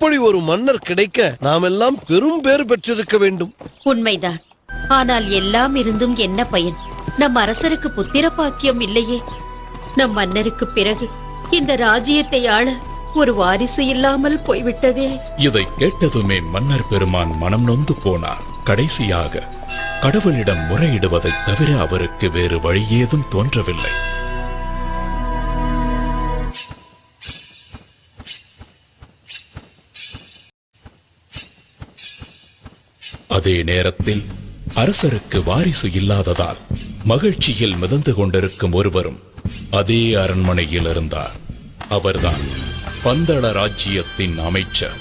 இப்படி ஒரு மன்னர் கிடைக்க நாம் எல்லாம் பெரும் பேறு பெற்றிருக்க வேண்டும். உண்மைதான். ஆனால் எல்லாம் இருந்தும் என்ன பயன்? நம் அரசருக்கு புத்திர பாக்கியம் இல்லையே. நம் மன்னருக்கு பிறகு இந்த ராஜ்யத்தை ஆள ஒரு வாரிசு இல்லாமல் போய்விட்டதே. இதை கேட்டதுமே மன்னர் பெருமான் மனம் நொந்து போனார். கடைசியாக கடவுளிடம் முறையிடுவதைத் தவிர அவருக்கு வேறு வழியேதும் தோன்றவில்லை. அதே நேரத்தில் அரசருக்கு வாரிசு இல்லாததால் மகிழ்ச்சியில் மிதந்து கொண்டிருக்கும் ஒருவரும் அதே அரண்மனையில் இருந்தார். அவர்தான் பந்தள ராஜ்யத்தின் அமைச்சர்.